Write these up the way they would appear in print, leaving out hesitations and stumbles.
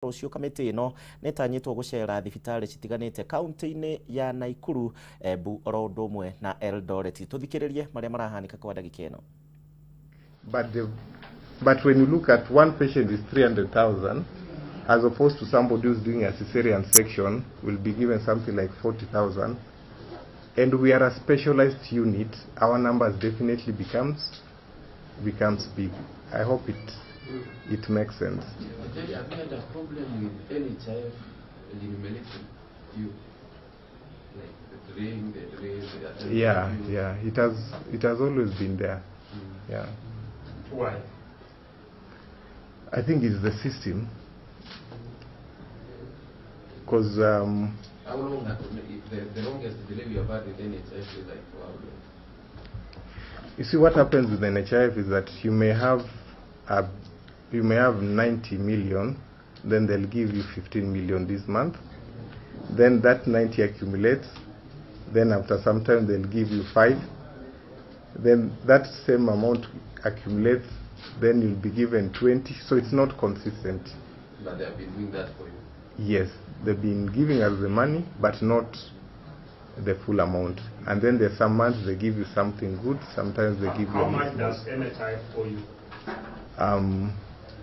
Rucio kamiti no netanyitwo gucera thibitari citiganite kaunti-ini ya Naikuru, Embu, Orondo mwe na Eldoret. Tuthikiririe maria marahanika kwa dakika ino. But when you look at one patient is 300,000 as opposed to somebody who's doing a cesarean section will be given something like 40,000, and we are a specialized unit, our numbers definitely becomes big. I hope it makes sense. Have you had a problem with NHIF eliminating you? Like the drain, Yeah, it has always been there. Yeah. Why? I think it's the system. Because how long the longest delay you have had with NHIF is like how long? You see, what happens with NHIF is that you may have 90 million, then they'll give you 15 million this month. Then that 90 accumulates. Then after some time they'll give you 5. Then that same amount accumulates. Then you'll be given 20. So it's not consistent. But they have been doing that for you? Yes, they've been giving us the money, but not the full amount. And then there's some months they give you something good. Sometimes they give you. How much does NHIF for you?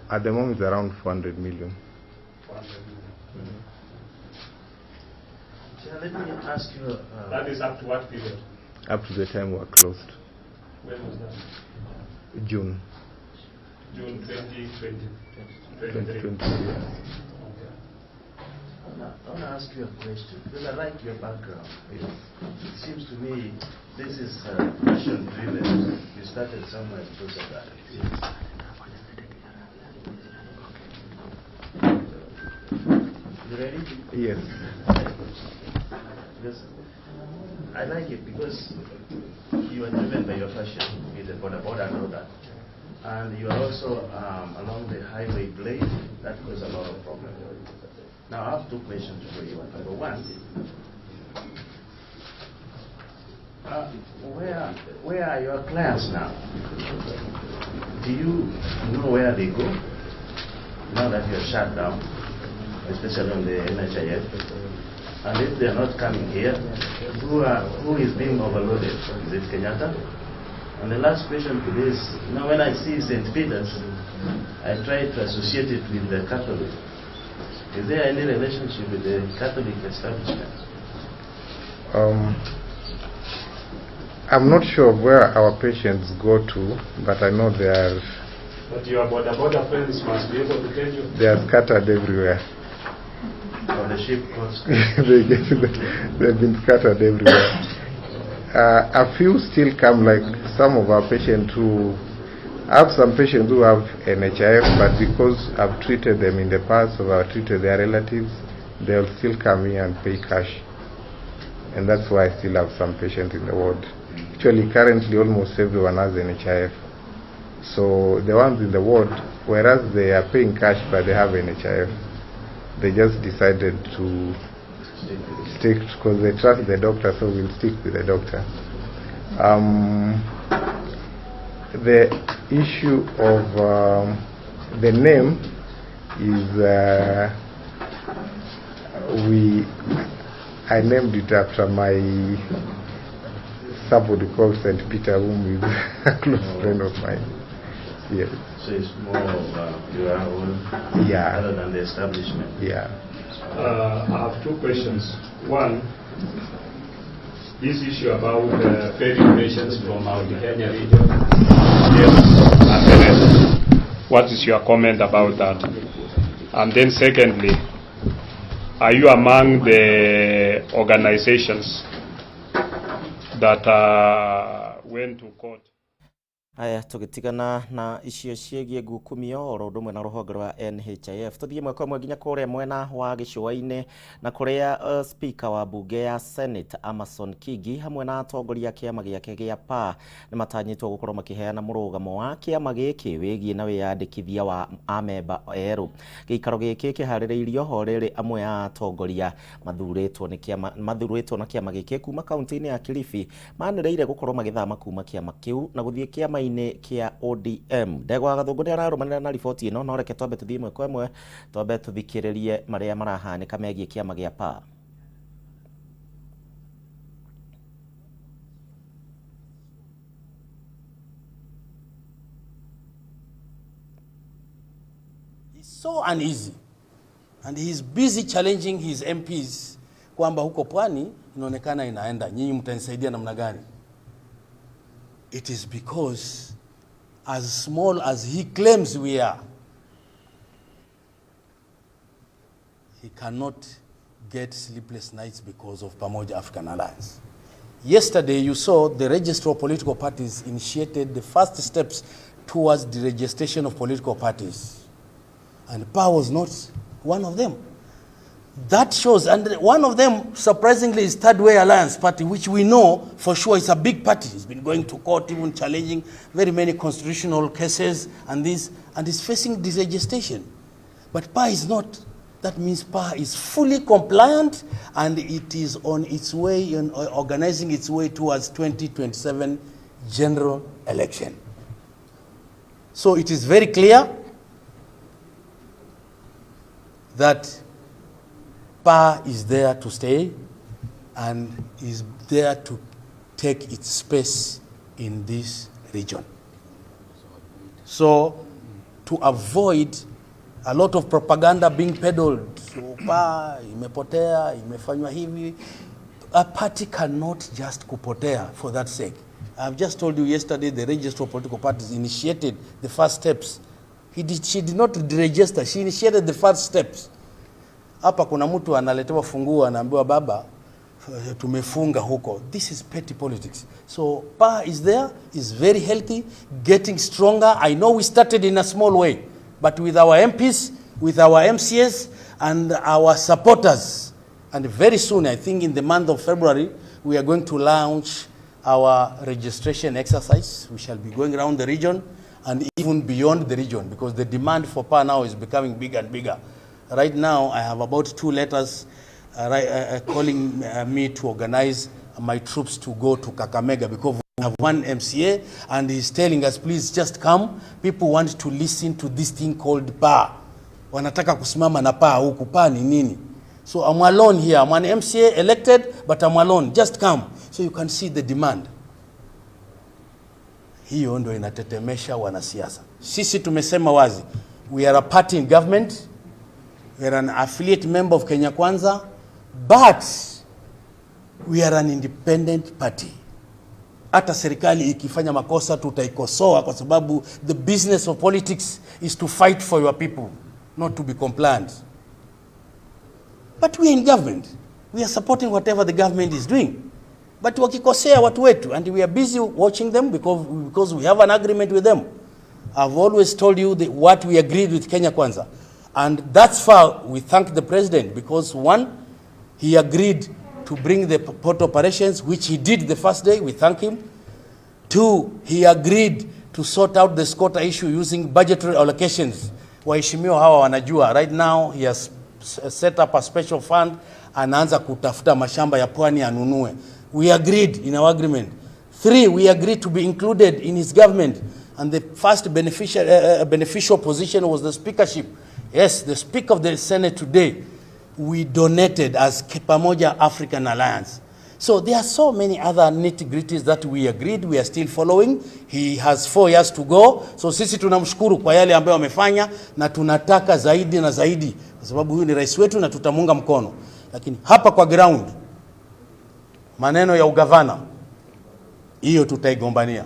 At the moment, it's around 400 million. 400 million. Let me ask you. That is up to what period? Up to the time we're closed. When was that? June. June 2020. 2020. I want to ask you a question because I like your background. It seems to me this is passion driven. You started somewhere because of that. You ready? Yes. Because I like it because you are driven by your passion with the border and all that. And you are also along the highway blade. That causes a lot of problems. Now I have two questions for you. Number one, where are your clients now? Do you know where they go now that you're shut down, especially on the NHIF? And if they're not coming here, who is being overloaded? Is it Kenyatta? And the last question to this, when I see St. Peter's, I try to associate it with the Catholic. Is there any relationship with the Catholic establishment? I'm not sure where our patients go to, but I know they are. But your border friends must be able to tell you. They are scattered everywhere. On the ship coast. They've been scattered everywhere. A few still come, like some of our patients who. I have some patients who have NHIF, but because I've treated them in the past or I've treated their relatives, they'll still come here and pay cash. And that's why I still have some patients in the ward. Actually, currently almost everyone has NHIF. So the ones in the ward, whereas they are paying cash but they have NHIF, they just decided to stick because they trust the doctor, so we'll stick with the doctor. The issue of the name is I named it after my somebody called St. Peter, whom is a close friend of mine. Yes. So it's more of your own rather than the establishment. Yeah. I have two questions. One, this issue about ferrying patients from Mount Kenya region. What is your comment about that? And then secondly, are you among the organizations that went to court? Aya tugitigana na icio ciegie ngukumio oro ndumwe na ruhonge rwa NHIF tuthie mwe kwa mwe nginya kuria mwena wa gicua-ini na kuria speaker wa bunge ya Senate Amason Kingi hamwe na atongoria kiama giake gia PA ni matanyitwo gukorwo makiheana murugamo wa kiama giki wigie na wiyandikithia wa amemba eru. Giikaro giki kihaririirio horere amwe a atongoria mathuritwo na kiama giki kuma kaunti-ini ya Kilifi manireire gukorwo magithama kuma kiama kiu na guthie kiama kiama-ini kia ODM. Ndegwa Gathungu ni ararumanira na riboti ino, no reke twambe tuthie imwe kwa imwe twambe tuthikiririe maria marahanika megie kiama gia PA. So uneasy, and he's busy challenging his MPs kwamba huko pwani inaonekana inaenda, nyinyi mtanisaidia namna gani? It is because as small as he claims we are, he cannot get sleepless nights because of Pamoja African Alliance. Yesterday you saw the Register of Political Parties initiated the first steps towards the registration of political parties. And PA was not one of them. That shows, and one of them, surprisingly, is Third Way Alliance Party, which we know for sure is a big party. It's been going to court, even challenging very many constitutional cases, and is facing deregistration. But PA is not. That means PA is fully compliant, and it is on its way, in organizing its way towards 2027 general election. So it is very clear that PA is there to stay and is there to take its space in this region. So, to avoid a lot of propaganda being peddled, so PA imepotea, imefanywa hivi, a party cannot just kupotea for that sake. I've just told you yesterday the Register of Political Parties initiated the first steps. She did not deregister, she initiated the first steps. Hapa kuna mtu analetewa funguo anaambiwa baba tumefunga huko. This is petty politics. So PA is there, is very healthy, getting stronger. I know we started in a small way, but with our MPs, with our MCS and our supporters, and very soon, I think in the month of February, we are going to launch our registration exercise. We shall be going around the region and even beyond the region, because the demand for PA now is becoming bigger and bigger. Right now, I have about 2 letters calling me to organize my troops to go to Kameme, because we have one MCA and he's telling us, please just come. People want to listen to this thing called PA. Wanataka kusimama na PA huku. PA ni nini? So I'm alone here. I'm an MCA elected, but I'm alone. Just come. So you can see the demand. Hiyo ndo inatetemesha wanasiasa. Sisi tumesema wazi. We are a party in government. We are an affiliate member of Kenya Kwanza, but we are an independent party. Hata serikali ikifanya makosa tutaikosoa, kwa sababu the business of politics is to fight for your people, not to be compliant. But we are in government. We are supporting whatever the government is doing. But wakikosea watu wetu, and we are busy watching them because we have an agreement with them. I've always told you what we agreed with Kenya Kwanza. And that's far we thank the president, because one, he agreed to bring the port operations, which he did the first day. We thank him. 2, he agreed to sort out the SCOTA issue using budgetary allocations. Waheshimiwa hawa wanajua. Right now, he has set up a special fund, anaanza kutafuta mashamba ya pwani anunue. We agreed in our agreement. 3, we agreed to be included in his government. And the first beneficial position was the speakership. Yes, the Speaker of the Senate today, we donated as Pamoja African Alliance. So there are so many other nitty-gritties that we agreed, we are still following. He has 4 years to go. So sisi tunamshukuru kwa yale ambayo amefanya, na tunataka zaidi na zaidi, kwa sababu huyu ni rais wetu na tutamunga mkono. Lakini hapa kwa ground, maneno ya ugavana, hiyo tutaigombania.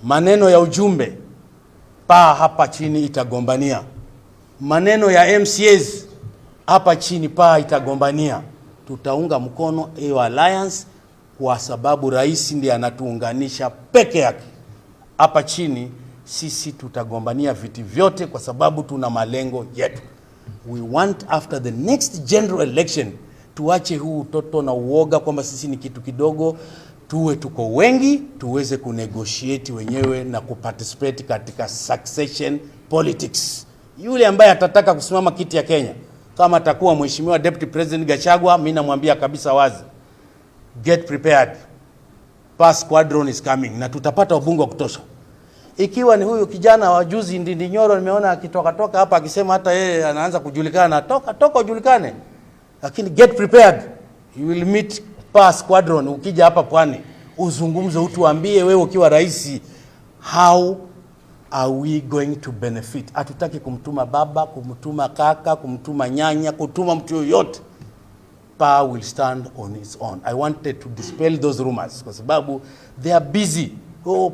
Maneno ya ujumbe, PA hapa chini itagombania. Maneno ya MCAs hapa chini PA itagombania. Tutaunga mkono hiyo alliance, kwa sababu rais ndiye anatuunganisha peke yake. Hapa chini sisi tutagombania viti vyote, kwa sababu tuna malengo yetu. We want after the next general election tuache huu utoto na uoga kwamba sisi ni kitu kidogo, tuwe tuko wengi, tuweze kunegotiate wenyewe na kuparticipate katika succession politics. Yule ambaye atataka kusimama kiti ya Kenya, kama atakuwa mheshimiwa Deputy President Gachagua, mimi namwambia kabisa wazi, get prepared. per squadron is coming, na tutapata wabunge wa kutosha. Ikiwa ni huyu kijana wa juzi Ndindi Nyoro, nimeona akitoka hapa akisema hata yeye anaanza kujulikana, toka ujulikane, lakini get prepared, you will meet per squadron. Ukija hapa Pwani uzungumze, utuambie wewe ukiwa rais, how are we going to benefit? Hatutaki kumtuma baba, kumtuma kaka, kumtuma nyanya, kutuma mtu yoyote. PA will stand on its own. I wanted to dispel those rumors kwa sababu they are busy.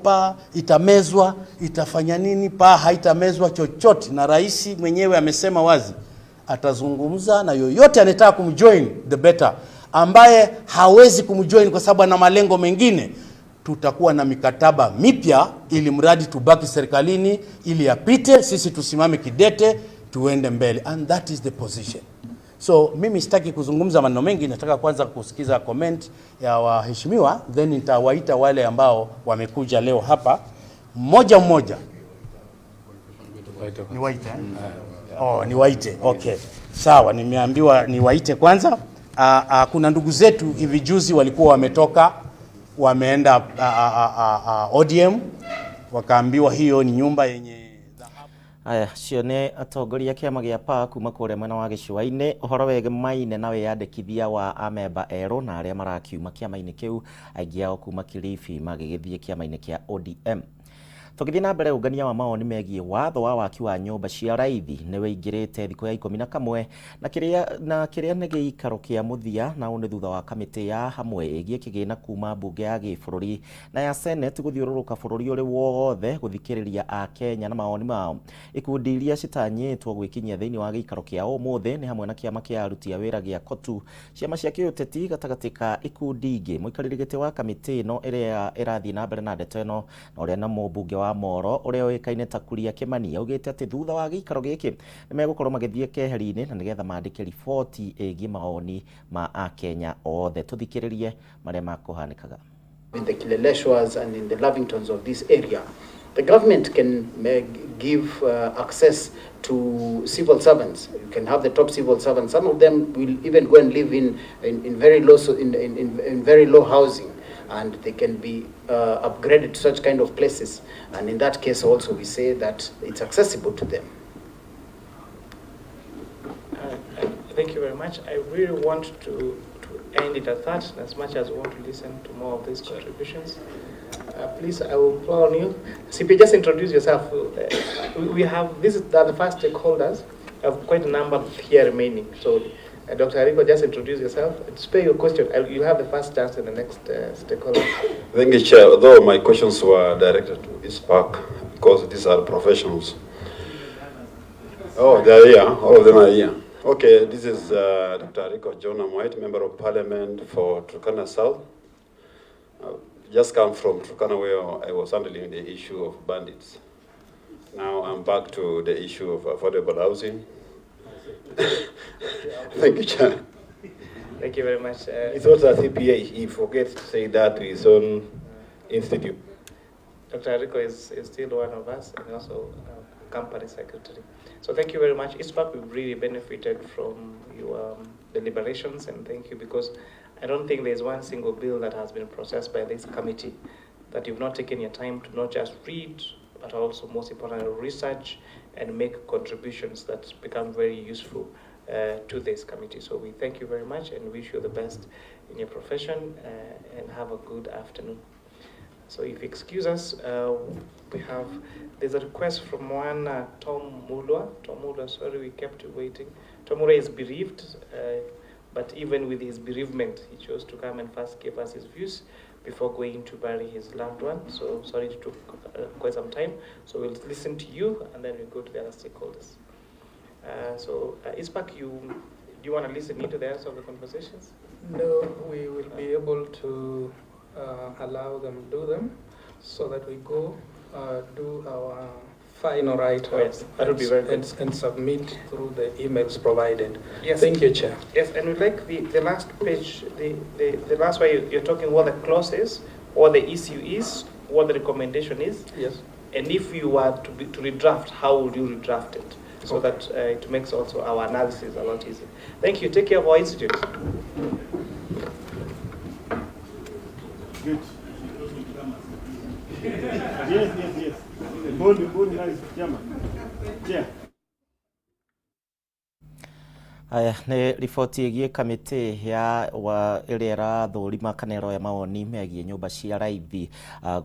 PA itamezwa, itafanya nini? PA haitamezwa chochote, na rais mwenyewe amesema wazi atazungumza na yoyote anataka kumjoin, the better. Ambaye hawezi kumjoin kwa sababu ana malengo mengine, tutakuwa na mikataba mipya ili mradi tubaki serikalini, ili apite, sisi tusimame kidete, tuende mbele, and that is the position. So mimi sitaki kuzungumza maneno mengi, nataka kwanza kusikiza comment ya waheshimiwa, then nitawaita wale ambao wamekuja leo hapa mmoja mmoja. Niwaite? Niwaite. Okay. Sawa, nimeambiwa niwaite kwanza. Kuna ndugu zetu hivi juzi walikuwa wametoka, wameenda ODM, wakaambiwa hiyo ni nyumba yenye aya cio nĩ atongoria kĩama gĩa PA kuma kũrĩa mwena wa gĩcũa-inĩ. Ũhoro wĩgiĩ maine na wĩyandĩkithia wa amemba erũ na arĩa marakiuma kĩama-inĩ kĩu, aingĩ ao kuma Kilifi magĩgĩthiĩ kĩama-inĩ kĩa ODM. Tũgĩthiĩ na mbere, ũngania wa maoni megiĩ watho wa waki wa nyũmba cia raithi nĩ wĩingĩrĩte thikũ ya 11 na kĩrĩa nĩ gĩikaro kĩa mũthia, na ũũ nĩ thutha wa kamĩtĩ ya hamwe ĩgiĩ kĩgĩna kuma mbunge ya gĩbũrũri na ya Senate gũthiũrũrũka bũrũri ũrĩ wothe gũthikĩrĩria a Kenya na maoni mao. Ikundi iria citanyĩtwo gwĩkinyia thĩinĩ wa gĩikaro kĩa ũmũthĩ nĩ hamwe na kĩama kĩa aruti a wĩra gĩa KOTU, ciama cia kĩũteti gatagatĩ ka ikundi ingĩ. Mũikarĩri gĩtĩ wa kamĩtĩ ĩno ĩrĩa ĩrathiĩ na mbere na ndeto ĩno na ũrĩa na mũmbunge wa Moro ũrĩa ũĩkaine ta Kuria Kĩmani augĩte atĩ thutha wa gĩikaro gĩkĩ nĩ megũkorwo magĩthiĩ keheri-inĩ na nĩgetha maandĩke riboti ĩgiĩ maoni ma a Kenya othe. Tũthikĩrĩrie marĩa makũhanĩkaga. In the Kileleshwas and in the Lavingtons of this area, the government can give access to civil servants. You can have the top civil servants. Some of them will even go and live in very low in very low housing, and they can be upgraded to such kind of places. And in that case also we say that it's accessible to them. Thank you very much. I really want to end it at that, as much as we want to listen to more of these contributions. Please, I will call on you. CP, just introduce yourself. We have, this is the first stakeholders. I have quite a number here remaining. So, Dr. Ariko, just introduce yourself. Spare your question. You'll have the first chance in the next stakeholder. Thank you, Chair. Although my questions were directed to ISPAC, because these are professionals. Oh, they're here. All of them are here. Okay, this is Dr. Ariko John White, Member of Parliament for Turkana South. Just come from Turkana, where I was handling the issue of bandits. Now I'm back to the issue of affordable housing. Thank you, Chair. Thank you very much. It's also a CPA. He forgets to say that to his own institute. Dr. Ariko is still one of us, and also company secretary. So thank you very much. ISPAC, we've really benefited from your deliberations, and thank you, because I don't think there's one single bill that has been processed by this committee that you've not taken your time to not just read, but also most importantly research and make contributions that become very useful to this committee. So we thank you very much and wish you the best in your profession, and have a good afternoon. So if you excuse us, there's a request from one Tom Mulwa. Tom Mulwa, sorry we kept you waiting. Tom Mulwa is bereaved, but even with his bereavement, he chose to come and first give us his views before going to bury his loved one. So sorry it took quite some time. So we'll listen to you, and then we'll go to the other stakeholders. ISPAC, do you want to listen into the rest of the conversations? No, we will be able to allow them do them, so that we go do our final write-ups, that would be very good. And submit through the emails provided. Yes. Thank you, Chair. Yes, and we'd like the last page, the last way you're talking what the clause is, what the issue is, what the recommendation is. Yes. And if you were to redraft, how would you redraft it? So that it makes also our analysis a lot easier. Thank you. Take care of our institute. Good. Yes. Boni, nice. Chama. Yeah. Aya nä riboti ĩgiĩ kamĩtĩ ya ĩrĩa ĩrathũrima kana ĩroya mawoni megiĩ nyũmba cia raithi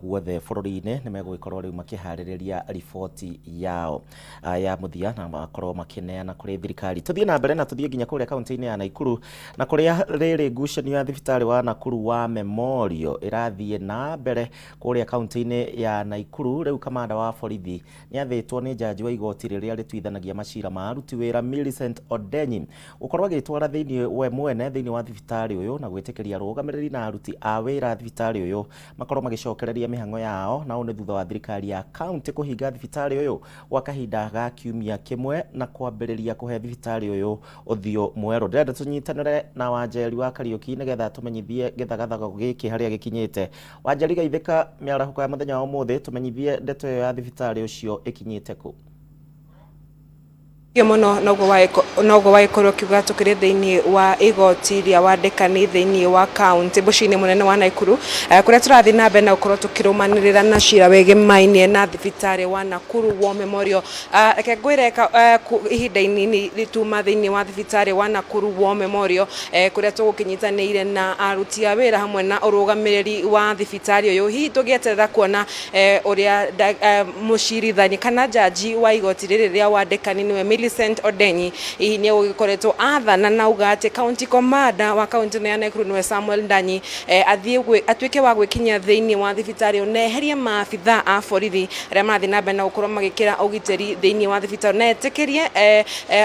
guothe bũrũri-inĩ nĩ megũgĩkorwo rĩu makĩharĩrĩria riboti yao ya mũthia na makorwo makĩneana kũrĩ thirikari. Tũthiĩ na mbere na tũthiĩ nginya kũrĩa kaunti-inĩ ya Naikuru na kũrĩa rĩrĩ ngucanio ya thibitarĩ wa Nakuru wa Memorial ĩrathiĩ na mbere kũrĩa kaunti-inĩ ya Naikuru. Rĩu kamanda wa borithi nĩ athĩtwo nĩ jaji wa igoti rĩrĩa rĩtuithanagia macira ma aruti wĩra Millicent Odenyi ukorwo agĩtwara thĩinĩ we mwene thĩinĩ wa thibitarĩ ũyũ na gwĩtĩkĩria arũgamĩrĩri na aruti a wĩra thibitarĩ ũyũ makorwo magĩcokereria mĩhang'o yao, na ũũ nĩ thutha wa thirikari ya kaunti kũhinga thibitarĩ ũyũ gwa kahinda ga kiumia kĩmwe na kwambĩrĩria kũhe thibitarĩ ũyũ ũthiũ mwerũ. Ndĩrenda tũnyitanĩre na Wanjeri wa Kariũki nĩgetha tũmenyithie gĩthagathago gĩkĩ harĩa gĩkinyĩte. Wanjeri Gaithĩka, mĩarahũko ya mũthenya wa ũmũthĩ tũmenyithie ndeto ĩyo ya thibitarĩ ũcio ĩkinyĩte kũ? Muno noguo waikorwo kiuga tukiri thiini wa igoti ria wandikani thiini wa county bucini munene wa Naikuru kuria turathi na mbere na ukorwo tukirumanirira na cira wegimainie na thibitari wa Nakuru War Memorial. Reke ngwire ihinda inini rituma thiini wa thibitari wa Nakuru War Memorial kuria tugukinyitanire na aruti a wira hamwe na urugamiriri wa thibitari uyu. Hihi tugieterera kuona uria mucirithani kana jaji wa igoti riri ria wandikani niwe Millicent Odenyi ihi ni ugikoretwo athana na uga ati county commander wa county ya Nakuru niwe Samuel Ndanyi atuike wa gwikinya thiini wa thibitari uneherie maabitha a borithi aria marathi na mbere na gukorwo magikira ugiteri thiini wa thibitari na etikirie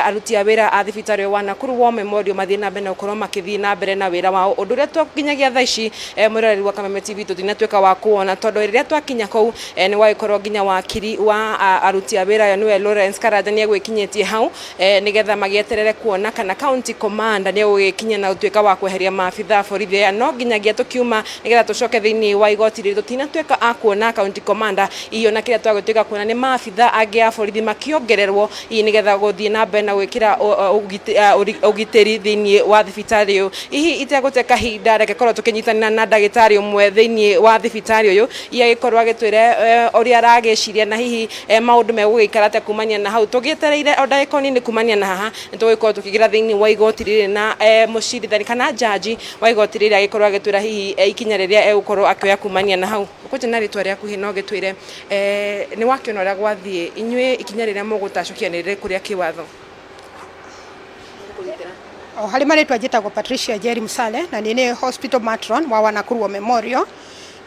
aruti a wira a thibitari wa Nakuru War Memorial mathi na mbere na gukorwo makithii na mbere na wira wao. Undu uria twakinyagia thaa ici mwiroreri wa Kameme TV tutinatuika wa kuona tondu riria twakinya kou ni wagikorwo nginya wakiri wa aruti a wira niwe Lawrence Karanja ni egwikinyitie hau nigetha magieterere kuona kana county commander ni ugikinya na utuika wa kweheria maabitha borithi. No nginyagia tukiuma nigetha tucoke thiini wa igoti riri tutinatuika a kuona county commander iyo, na kiria twagituika kuona ni maabitha angi a borithi makiongererwo iyi nigetha guthii na mbere na gwikira ugiteri thiini wa thibitari uyu. Ihi iteguteka hinda reke korwo tukinyitanira na ndagitari umwe thiini wa thibitari uyu iagikorwo agitwire uria aragiciria na hihi maundu megugikara ate kumania na hau. Tugietereire ndagikoni ni kumania na haha nitugikorwo tukigira thiini wa igoti riri na mucirithani kana jaji wa igoti riri agikorwo agitwira hihi ikinya riria egukorwo akioya kumania na hau. Kuja na ritwa riaku hi no gitwire ni wakiona uria gwathie inywe ikinya riria mugutacukianirire kuria kiwatho? Hali maritwa njitagwo Patricia Jerry Musale na ni hospital matron wa Nakuru War Memorial,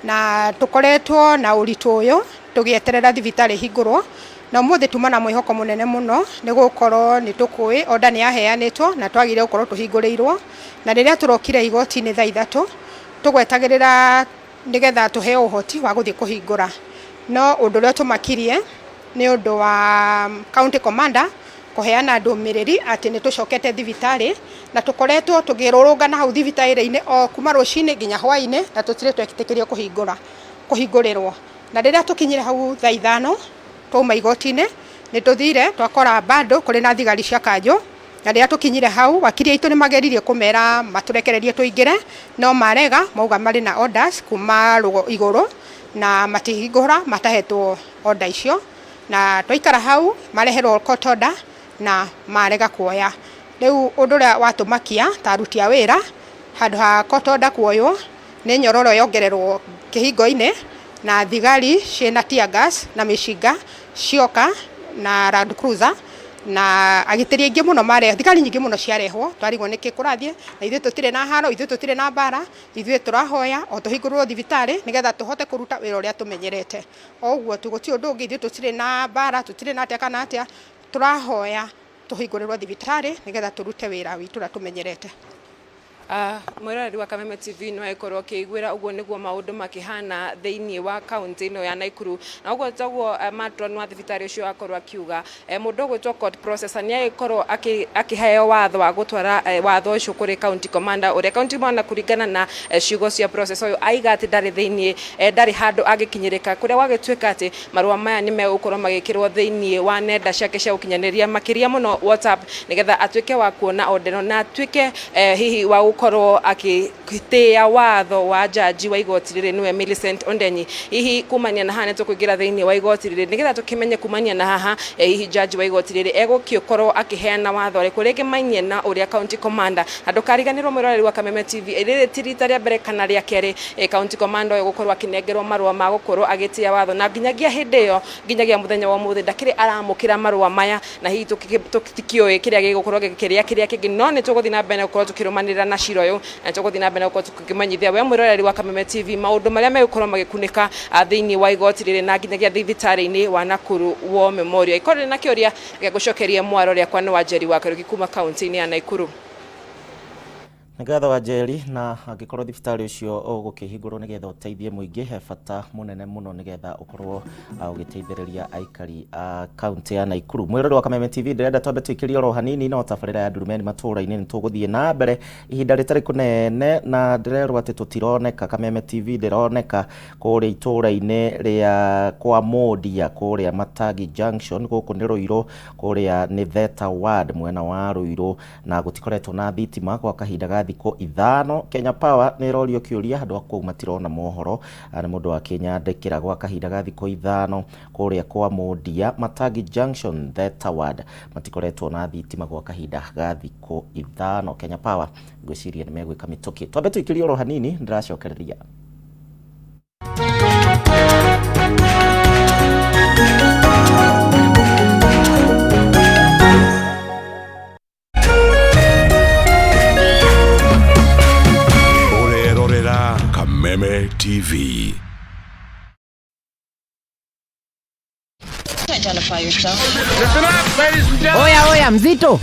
na tukoretwo na uritu uyu tugieterera thibitari hingurwo na muthi tuma na mwihoko munene muno ni gukorwo ni tukui oda ni yaheanitwo na twagire gukorwo tuhinguriirwo, na riria turokire igoti ni thaa 3 tugwetagirira nigetha tuheo uhoti wa guthii kuhingura. No undu uria tumakirie ni undu wa county commander kuheana ndumiriri ati ni tucokete thibitari na tukoretwo tugirurungana hau thibitari-ini o kuma rucini nginya hwaini na tutire twetikirio kuhingurirwo. Na riria tukinyire hau thaa 5 tuma igoti-ini ni tuthire twakora bado kuri na thigari cia kanjo, na riria tukinyire hau wakiri aitu ni mageririe kumera maturekererie tuingire, no marega mauga mari na orders kuma iguru na matihingura matahetwo order icio, na twaikara hau mareherwo court order na marega kuoya. Riu undu uria watumakia ta aruti a wira handu ha court order kuoywo ni nyororo yongererwo kihingo-ini na thigari ciena tear gas na mishinga cioka na Land Cruiser na agiteri ingi muno mare thigari nyingi muno ciarehwo. Twarigwo niki kurathie na ithuĩ tutire na haro, ithuĩ tutire na bara, ithuĩ turahoya o tuhingurwo thibitari nigetha tuhote kuruta wira uria tumenyerete. O uguo tuguti undu ungi, ithuĩ tutire na bara, tutire na atia kana atia, turahoya tuhingurirwo thibitari nigetha turute wira witu uria tumenyerete. Mwiroreri wa Kameme TV no ekorwo kiguira uguo niguo maundu makihana thiini wa county ino ya Naikuru, na uguo tagwo matron wa thibitari ucio akorwo akiuga mundu gwitwo court processor ni agikorwo akiheo watho wa gutwara watho ucio kuri county commander uria county commander kuringana na ciugo cia process uyu aiga ati ndari thiini ndari handu agikinyirika kuria wagituika ati marua maya ni megukorwo magikirwo thiini wa nenda ciake cia ukinyaniria makiria muno WhatsApp nigetha atuike wa kuona odeno na atuike hihi wa gukorwo akitia watho wa jaji wa igoti riri niwe Millicent Ondenyi. Hihi kumania na hane tukuingira thiini wa igoti riri nigetha tukimenye kumania na haha hihi jaji wa igoti riri egukiokorwo akiheana watho riku rigi mainie na uria county commander andu kariganirwo mwiroreri wa Kameme TV riri tirita ria mbere kana ria keri county commander egukorwo akinengerwo marua ma gukorwo agitia watho na nginyagia hindi yo nginyagia muthenya wa muthi ndakiri aramukira marua maya na hihi tukikioe kiria gigukorwo gikiria kiria kingi no ni tuguthi na mbere gukorwo tukirumanira na ciro yo na tuguthi na mbere gukorwo tukimanyithia we mwiroreri wa Kameme TV maundu maria megukorwo magikunika thiini wa igoti riri na nginyagia thibitari-ini wa Nakuru War Memorial ikorwo na kioria gya gucokeria mwaro ria kwa wa Njeri wa Karuki kuma county-ini ya Nakuru. Ngatho wa Njeri na angikorwo thibitari ucio ugukihingurwo nigetha uteithie muingi he bata munene muno nigetha ukorwo ugiteithiriria aikari a county ya Nakuru. Mwirori wa Kameme TV ndirenda twambe twikirie oro hanini no tabarira ya ndurumeni matura-ini ni tuguthie na mbere ihinda ritari kunene na ndirerwo ati tutironeka. Kameme TV ndironeka kuria itura-ini ria kwa Modia kuria Matagi Junction guku ni Ruiru kuria ni Theta Ward mwena wa Ruiru na gutikoretwo na thitima kwa kahinda ga thiko ithano. Kenya Power ni rorio kiuria andu akwa matirona mohoro ni mundu wa Kenya ndekira gwa kahinda ga thiko ithano kuria kwa Modia Matagi Junction Theta Ward matikoretwo na thitima gwa kahinda ga thiko ithano. Kenya Power ngwiciria ni megwika mituki. Twambe twikirie oro hanini ndiracokereria. Kameme TV. Oya mzito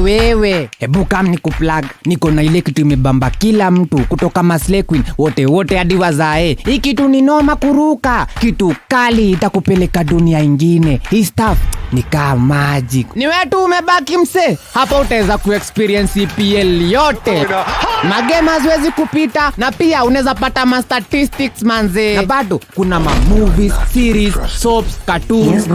wewe hebu kam nikuplug. Niko na ile kitu imebamba kila mtu kutoka Maslay Queen wote hadi wazae. Hii kitu ni noma kuruka, kitu kali itakupeleka dunia ingine. Hii stuff ni kama magic. Ni wewe tu umebaki mse. Hapa utaweza kuexperience EPL yote. Magame haziwezi kupita na pia unaweza pata ma statistics manze. Na bado kuna ma movies, series, soaps, cartoons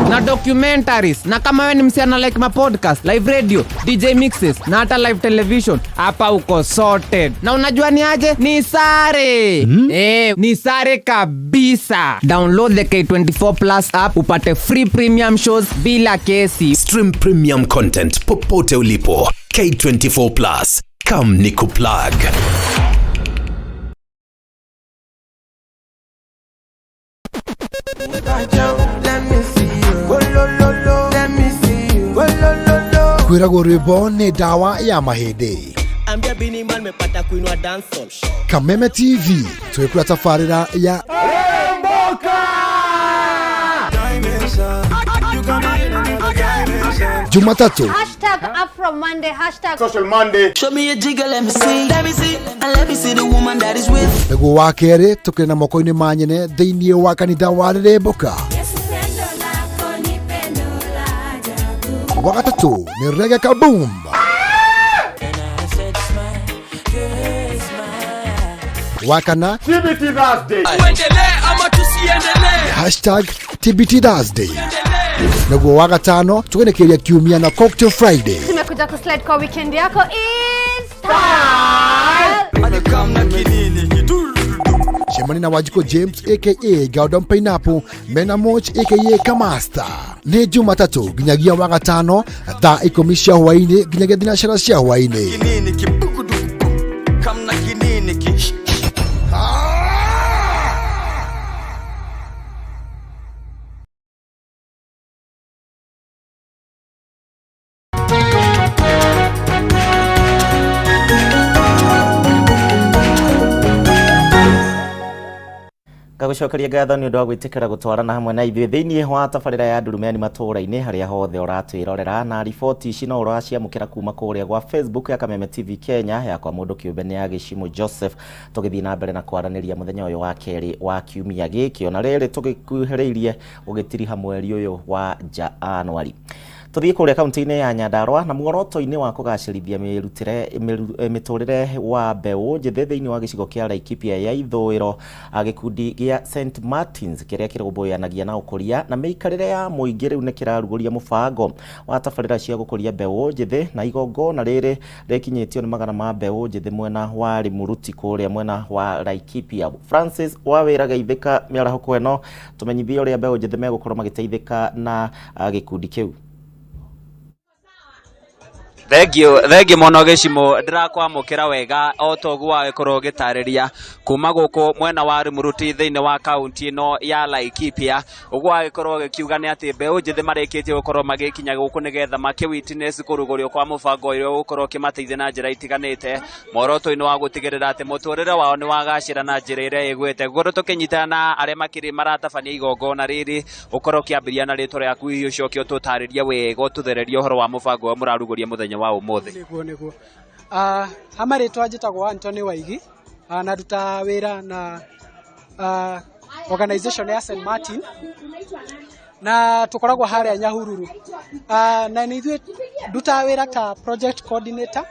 na documentaries. Na kama wewe ni msichana like ma podcast, live radio, DJ mixes na hata live television, hapa uko sorted. Na unajua ni aje? Ni sare. Ni sare kabisa. Download the K24 Plus app upate free premium shows bila kesi. Stream premium content popote ulipo. K24 Plus. Come nikuplug. Kwiragwo rwimbo ni dawa ya mahindi. Kameme TV twikura tafarira ya Jumatatu #AfroMonday Social Monday. Show me a jiggle, let me see and let me see the woman that is with. Nego wa kere tukina moko-ini manyene thiini wa kanitha wa Remboka. Wakatatu ni Reggae Kaboom. Wakana TBT Thursday. #TBT Thursday. Nego wagatano tugenekeria kiumia na Cocktail Friday. Tumekuja kuslide kwa weekend yako in style. Shemani na Wajiko James aka Gaudon Pineapple, Mena Moch aka Kamasta. Ni Jumatatu ginyagia wagatano thaa 10 cia hwaini ginyagia thinacara cia hwaini. Gagucokeria ngatho ni undu wa gwitikira gutwarana hamwe na ithuĩ thiini wa tabarĩra ya ndurumeni matura-ini haria hothe uratwirorera na riboti ici no uraciamukira kuma kuria gwa Facebook ya Kameme TV Kenya ya kwa mundu kiumbe ni ya Gicimo Joseph. Tugithii na mbere na kwaraniria muthenya uyu wa keri wa kiumia giki ona riri tugikuhiriirie ugitiriha mweri uyu wa Januari. Tuthie kuria kaunti-ini ya Nyandarua na muoroto-ini wa kugacirithia miturire wa mbeu njithi thiini wa gicigo kia Laikipia ya ithũĩro, gikundi gia St Martins kiria kirũmbũyanagia na ũkũria na mĩikarĩre ya mũingĩ rĩu nĩ kĩrarugũria mũbango wa tabarĩra cia gũkũria mbeu njithi na igongona rĩrĩ rĩkinyĩtio nĩ magana ma mbeu njithi mwena wa Rimuruti kũrĩa mwena wa Laikipia. Francis Wawĩra Geithĩka mĩarahũko ĩno tũmenyithie ũrĩa mbeu njithi megũkorwo magĩteithĩka na gikundi kĩu. Thengio mono gicimo ndirakwamukira wega o togu wa gikorwo gitariria kuma guku mwena wa Rimuruti thiini wa kaunti no ya Laikipia ugwa gikorwo gikiuga ni ati mbeu njithi marikitie gukorwo magikinya guku nigetha makiwitness kurugurio kwa mubango uyu gukorwo kimateithia na njira itiganite muoroto-ini wa gutigirira ati muturire wao ni wagacira na njira iria igwete guru tukinyitana na aria makiri maratabania igongona riri ukorwo kiambiria na ritwa riaku hiyo cokio tutariria wega tuthereria uhoro wa mubango wa muraruguria muthenya wa umuthi. Niguo amaritwa njitagwo Anthony Waigi na ruta wira na organization ya St Martin na tukoragwo haria Nyahururu na ni ithuĩ nduta wira ta project coordinator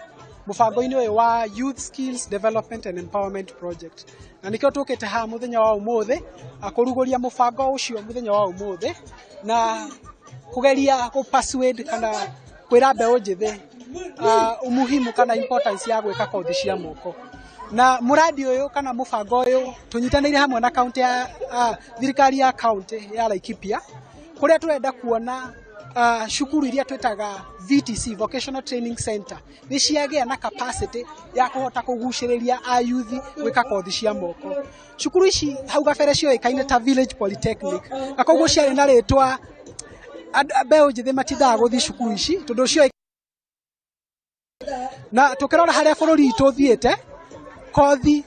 mubango-ini uyu wa Youth Skills Development and Empowerment Project na nikio tukite ha muthenya wa umuthi akuruguria mubango ucio muthenya wa umuthi na kugeria ku persuade kana kwira mbeu njithi umuhimu kana importance ya gwika kothi cia moko na muradi uyu kana mubango uyu tunyitanire hamwe na county ya thirikari ya county ya Laikipia kuria turenda kuona shukuru iria twetaga VTC Vocational Training Center ni ciagea na capacity ya kuhota kuguciriria ayuthi gwika kothi cia moko. Shukuru ici hau gabere cio ikaine ta Village Polytechnic akoguo ciari na ritwa mbeu njithi matindaga guthi shukuru ici tondu cio na tukirora haria bururi itu thiete kothi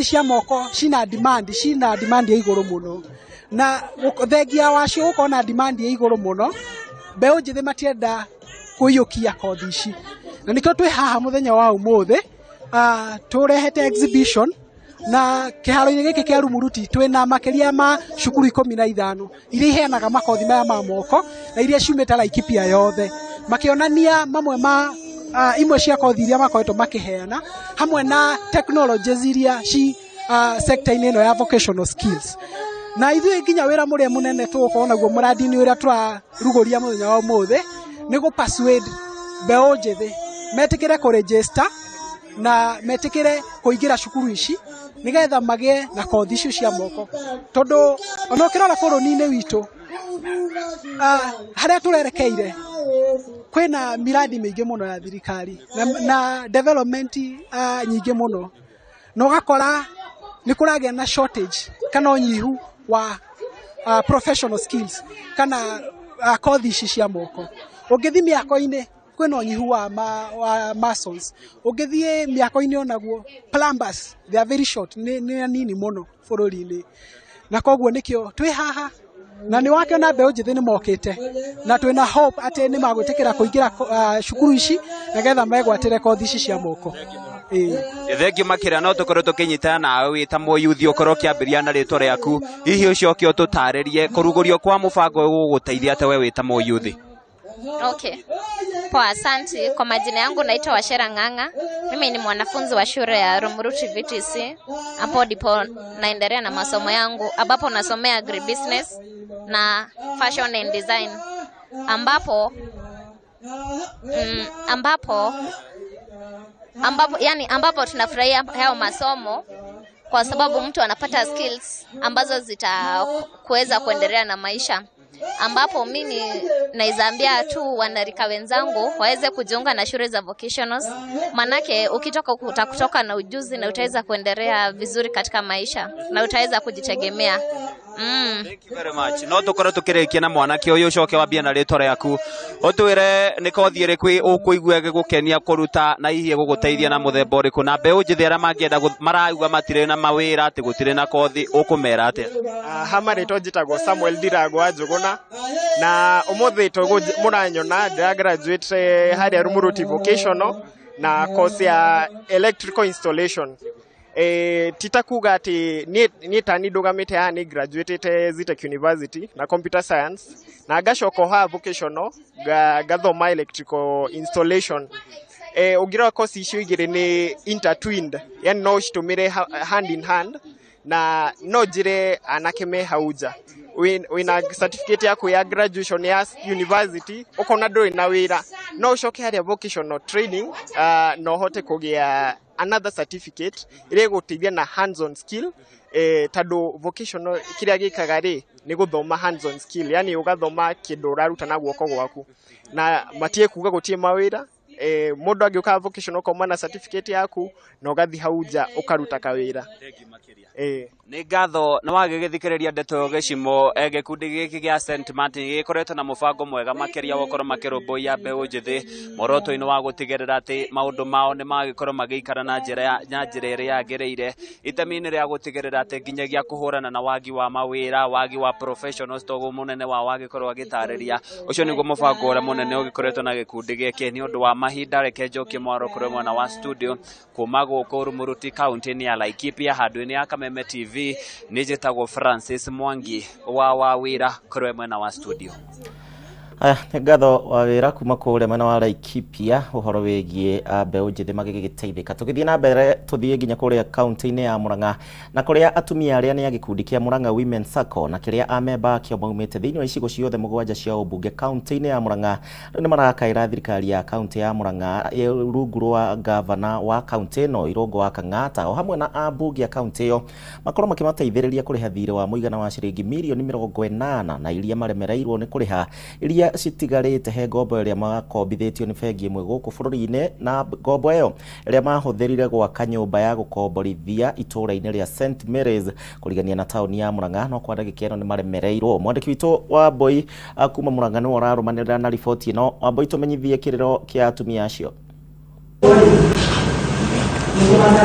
cia moko cina demand ya iguru muno na thengia wacio gukona demand ya iguru muno mbeu njithi matienda kuiyukia kothi ici na nikio twi haha muthenya wa umuthi turehete exhibition na kiharo-ini giki kia Rimuruti twina makiria ma cukuru 15 iria iheanaga makothi maya ma moko na iria ciumite Laikipia yothe makionania mamwe ma imwe cia kothi iria makoretwo makiheana hamwe na technologies iria sector-ini ino ya vocational skills na ithuĩ nginya wĩra mũrĩa mũnene tũgũkorwo naguo mũradi-inĩ ũrĩa tũraruguria mũthenya wa ũmũthĩ nĩ gu persuade mbeu njithi metikire ku register na metikire kuingira cukuru ici nigetha magie na kothi icio cia moko tondu ona ukirora buruni-ini witu haria turerekeire kwina miradi mingi muno ya thirikari na development nyingi muno no gakora ni kuragia na shortage kana unyihu wa professional skills kana kothi ici cia moko ungithi miako-ini kwina unyihu wa masons ungithi miako-ini onaguo plumbers they are very short ni nini muno bururi-ini na koguo nikio twi haha na ni wakiona mbeu njithi ni mokite na twina hope ati ni magwitikira kuingira cukuru ici nigetha megwatire kothi ici cia moko. Thengio makĩria no tũkorwo tũkĩnyitana nawe wĩ ta mũyuthi ũkorwo ũkĩambĩria na rĩtwa rĩaku hihi ũcoke ũtũtarĩrie kũrugũrio kwa mũbango ũyũ gũgũteithia atĩa we wĩ ta mũyuthi. Okay. Poa, asante. Kwa majina yangu naitwa Wachera Ng'ang'a. Mimi ni mwanafunzi wa shule ya Rimuruti VTC. Hapo ndipo naendelea na masomo yangu ambapo nasomea agribusiness na fashion and design. Ambapo tunafurahia hayo masomo kwa sababu mtu anapata skills ambazo zitakuweza kuendelea na maisha. Ambapo mimi naizambia tu wanarika wenzangu waweze kujiunga na shule za vocationals, manake ukitoka kutoka na ujuzi na utaweza kuendelea vizuri katika maisha na utaweza kujitegemea. Thank you very much. No tukorwo tukirikia na mwanake uyu ucoke wambia na ritwa riaku utwire ni kothi iriku ukuigua gigukenia kuruta na hihi guguteithia na muthemba uriku na mbeu njithi aria mangienda marauga matire na mawira ati gutire na kothi ukumera atia. Hama ritwa njitagwo Samuel Ndirangwa Njuguna na umuthi muranyona ndira graduate haria Rimuruti vocational na course ya electrical installation. titakuga ati ni tani ndugamite ha ni graduated Zitech University na computer science na gacoko ha vocational gathoma electrical installation. Ugira course icio igire ni intertwined, yani no citumire hand in hand na no jire anake me hauja wina certificate yako ya graduation ya university ukona nduri na wira no ucoke haria vocational training no hote kugia another certificate ire gutithia na hands on skill tado vocational kiria gikaga ri ni guthoma hands on skill, yani ugathoma kindu uraruta na guoko gwaku na matie kuga gutie mawira mundu agiuka vocational koma na certificate yaku na ugathi hauja ukaruta kawira. Nĩ ngatho nĩ wagĩgĩthikĩrĩria ndeto gĩcimo gĩkundi gĩkĩ gĩa St Martin gĩkoretwo na mũbango mwega makĩria gũkorwo makĩrũmbũiya mbeũ njĩthĩ muoroto-inĩ wa gũtigĩrĩra atĩ maũndũ mao nĩ magĩkorwo magĩikara na njĩra ĩrĩa yagĩrĩire itemi-inĩ rĩa gũtigĩrĩra atĩ nginyagia kũhũrana na wagi wa mawĩra, wagi wa professionals toguo mũnene wa wagĩkorwo agĩtarĩria. Ũcio nĩguo mũbango ũrĩa mũnene ũgĩkoretwo na gĩkundi gĩkĩ. Nĩ ũndũ wa mahinda reke njokie mwaro kũrĩ mwena wa studio kuma gũkũ Rumuruti kaunti-inĩ ya Laikipia handũ-inĩ ya Kameme TV. Nijitagwo Francis Mwangi wa wira kũrĩ mwena wa studio. Nĩ ngatho wa wĩra kuma kũrĩa mwena wa Laikipia ũhoro wĩgiĩ mbeũ njĩthĩ magĩgĩteithĩka. Tũgĩthiĩ na mbere tũthiĩ nginya kũrĩa kaunti-inĩ ya Murang'a na kũrĩa atumia arĩa nĩ gĩkundi kĩa Murang'a Women Circle na kĩrĩa amemba kĩo maumĩte thĩinĩ wa icigo ciothe mũgwanja cia ũmbunge kaunti-inĩ ya Murang'a nĩ marakaĩra thirikari ya kaunti ya Murang'a rungu rwa gavana wa kaunti ĩno Irũngũ wa Kang'ata o hamwe na ambunge a kaunti ĩyo makorwo makĩmateithĩrĩria kũrĩha thirĩ wa mũigana wa ciringi mirioni 80 na iria maremereirwo nĩ kũrĩha iria citigarĩte he ngombo ĩrĩa makombithĩtio nĩ bengi ĩmwe gũkũ bũrũri-inĩ na ngombo ĩyo ĩrĩa mahũthĩrire gwaka nyũmba ya gũkomborithia itũũra-inĩ rĩa St Mary's kũrigania na taũni ya Murang'a no kwa ndagĩka ĩno nĩ maremereirwo. Mwandĩki witũ wa Mboi kuma Murang'a nĩwe ũrarũmanĩrĩra na riboti ĩno. Mboi tũmenyithie kĩrĩro kĩa atumia acio.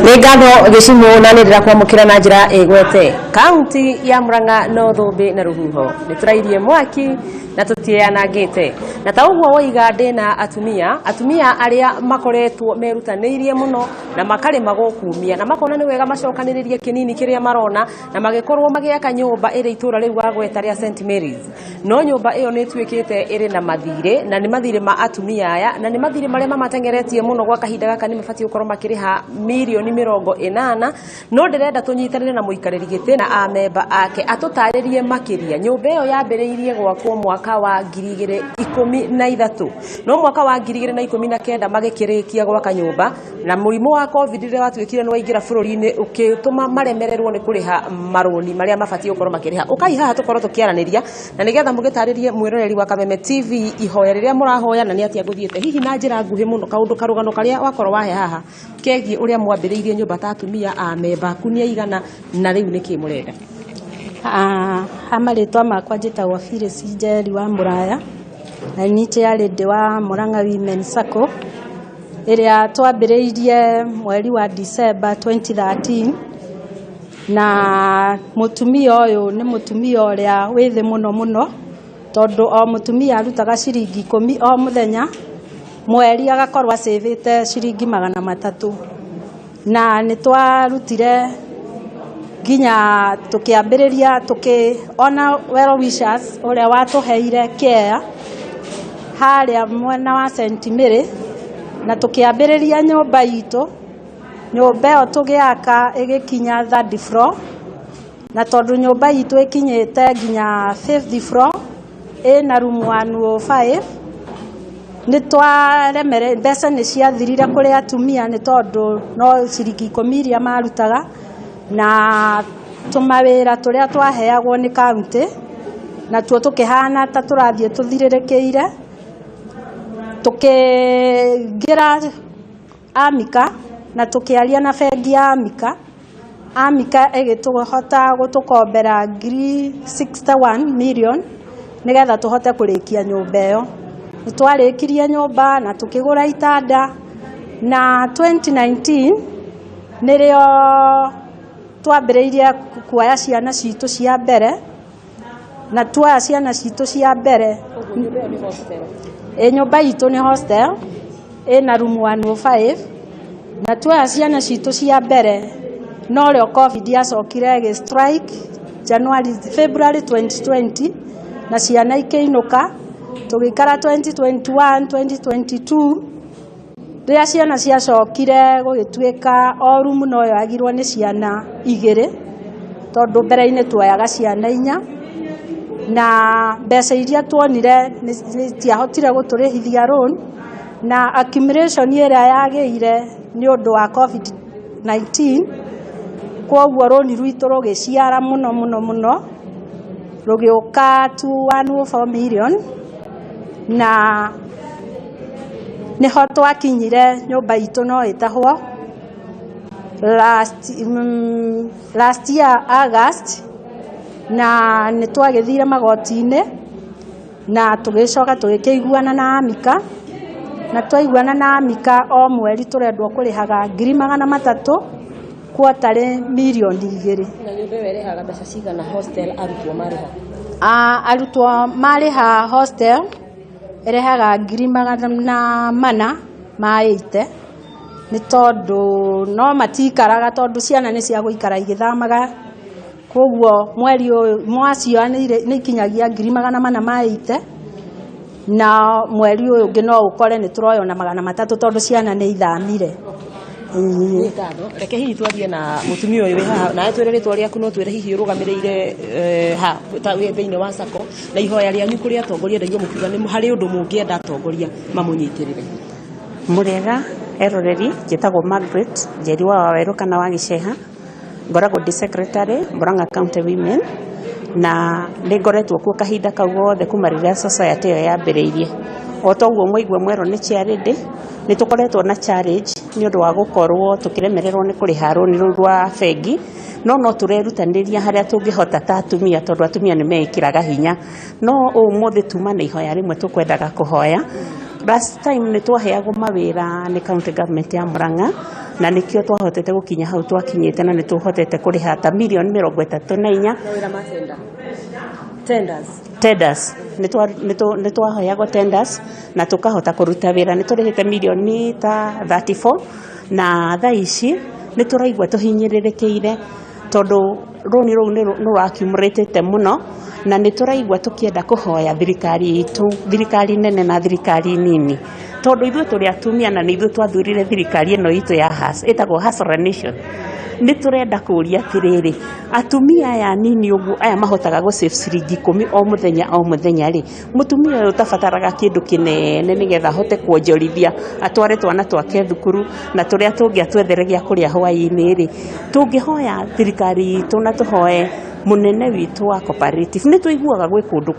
Nĩ ngatho gĩcimo na nĩ ndĩrakwamũkĩra na njĩra ĩgwete. Kaunti ya Murang'a no thũmbĩ na rũhuho nĩ tũrairie mwaki na tũtianangĩte na ta ũguo woiga ndĩna atumia arĩa makoretwo merutanĩirie mũno na makarĩma gũkumia na makona nĩ wega macokanĩrĩrie kĩnini kĩrĩa marona na magĩkorwo magĩaka nyũmba ĩrĩ itũũra rĩu wagweta rĩa St Mary's. No nyũmba ĩyo nĩ ĩtuĩkĩte ĩrĩ na mathirĩ na nĩ mathirĩ ma atumia aya na nĩ mathirĩ marĩa mamatengeretie mũno gwa kahinda gaka nĩ mabatiĩ gũkorwo makĩrĩha mirioni 80. No ndĩrenda tũnyitanĩre na mũikarĩri gĩtĩ na amemba ake atũtarĩrie makĩria. Nyũmba ĩyo yambĩrĩirie gwakwo mwaka wa 2013 no mwaka wa 2019 magĩkĩrĩkia gwaka nyũmba na mũrimũ wa covid rĩrĩa watuĩkire nĩ waingĩra bũrũri-inĩ ũkĩtũma maremererwo nĩ kũrĩha marũni marĩa mabatiĩ gũkorwo makĩrĩha. Ũkai haha tũkorwo tũkĩaranĩria na nĩgetha mũgĩtarĩrie mwĩroreri wa Kameme TV ihoya rĩrĩa mũrahoya na nĩ atĩa ngũthiĩte hihi na njĩra nguhĩ mũno kaũndũ karũgano karĩa wakorwo wahe haha kegiĩ ũrĩa mwambĩrĩirie nyũmba ta atumia amemba aku nĩ aigana na rĩu nĩkĩ mũrenda? Amarĩtwa makwa njĩtagwo Phyllis Njeri wa Mũraya na nĩ ciarĩ ndĩ wa Murang'a Women Circle ĩrĩa twambĩrĩirie mweri wa December 2013 na mũtumia ũyũ nĩ mũtumia ũrĩa wĩ thĩ mũno tondũ o mũtumia arutaga ciringi 10 o mũthenya mweri agakorwo acĩvĩte ciringi 300 na nĩ twarutire nginya tukiambĩrĩria tukiona well wishers ũrĩa watũheire care harĩa mwena wa St Mary na tukiambĩrĩria nyũmba itũ. Nyũmba ĩyo tũgĩaka ĩgĩkinya 3rd floor na tondũ nyũmba itũ ĩkinyĩte nginya 5th floor ĩna room 105 nĩ twaremere mbeca nĩ ciathirire kũrĩ atumia nĩ tondũ no ciringi 10 iria marutaga na tũmawĩra tũrĩa twaheagwo nĩ kaunti na tuo tũkĩhana ta tũrathiĩ tũthirĩrĩkĩire. Tũkĩngira Amika na tũkĩaria na bengi ya Amika ĩgĩtũhota gũtũkombera 61 million nĩgetha tũhote kũrĩkia nyũmba ĩyo. Nĩ twarĩkirie nyũmba na tũkĩgũra itanda na 2019 nĩrĩo twambĩrĩirie kuoya ciana citũ cia mbere na tuoya ciana citũ cia mbere nyũmba itũ nĩ hostel ĩna room 105 na tuoya ciana citũ cia mbere no rĩo covid yacokire ĩgĩ strike February 2020 na ciana ikĩinũka tũgĩikara 2021 2022 rĩrĩa ciana ciacokire gũgĩtuĩka o rumu no yagirwo nĩ ciana 2 tondũ mbere-inĩ tuoyaga ciana 4 na mbeca iria tuonire nĩciahotire gũtũrĩhithia loan na accumulation ĩrĩa yagĩire nĩ ũndũ wa COVID-19 kwoguo rũni rwitũ rũgĩciara mũno rũgĩũka to 104 million na nĩho twakinyire nyũmba itũ no ĩtahwo last year August na nĩ twagĩthire magoti-inĩ na tũgĩcoka tũgĩkĩiguana na Amika na twaiguana na Amika o mweri tũrendwo kũrĩhaga 300,000 quarterly million 2. Na nyũmba ĩyo ĩrĩhaga mbeca cigana hostel arutwo marĩha? Arutwo marĩha hostel ĩrĩhaga 480 nĩ tondũ no matikaraga tondũ ciana nĩ cia gũikara igĩthamaga kwoguo mweri ũyũ mwacio nĩ ikinyagia 480 na mweri ũyũ ũngĩ no ũkore nĩ tũroywo na 300 tondũ ciana nĩ ithamire. Reke hihi twarie na mũtumia ũyũ wĩ haha na twĩre rĩtwa rĩaku no twĩre hihi ũrũgamĩrĩire thĩinĩ wa SACCO na ihoya rĩanyu kũrĩ atongoria ndaigua mũkiuga nĩ harĩ ũndũ mũngĩenda atongoria mamũnyitĩrĩre. Mũrega eroreri njĩtagwo Margaret Njeri wa Wawerũ kana wa Gĩceha, ngoragwo ndĩ secretary Murang'a County Women na nĩ ngoretwo kuo kahinda kau gothe kuma rĩrĩa society ĩyo yambĩrĩirie. O toguo mwaigua Mwerũ nĩ charity nĩ tũkoretwo na challenge nĩ ũndũ wa gũkorwo tũkĩremererwo nĩ kũrĩha rũni rũu rwa bengi no tũrerutanĩria harĩa tũngĩhota ta atumia tondũ atumia nĩ mekĩraga hinya no ũmũthĩ tuma na ihoya rĩmwe tũkwendaga kũhoya. Last time nĩ twaheagwo mawĩra nĩ county government ya Murang'a na nĩkĩo twahotete gũkinya hau twakinyĩte na nĩ tũhotete kũrĩha ta mirioni 34. Tenders nĩ twaheagwo tenders na tũkahota kũruta wĩra nĩ tũrĩhĩte mirioni ta 34 na thaa ici nĩ tũraigua tũhinyĩrĩrĩkĩire tondũ rũni rũu nĩ rũaccumulate mũno na nĩ tũraigua tũkĩenda kũhoya thirikari nene na thirikari nini tondũ ithuĩ tũrĩ atumia na nĩ ithuĩ twathurire thirikari ĩno itũ ya ĩtagwo Hustler Nation. Nĩ tũrenda kũria atĩrĩrĩ atumia aya nini ũguo aya mahotaga gũsave ciringi 10 o mũthenya rĩ mũtumia ũyũ tabataraga kĩndũ kĩnene nĩgetha ahote kuonjorithia atware twana twake thukuru na tũrĩa tũngĩ atwethere gĩa kũrĩa hwaĩ-inĩ rĩ tũngĩhoya thirikari itũ na tũhoe mũnene witũ wa cooperative nĩ tũiguaga gwĩ kũndũ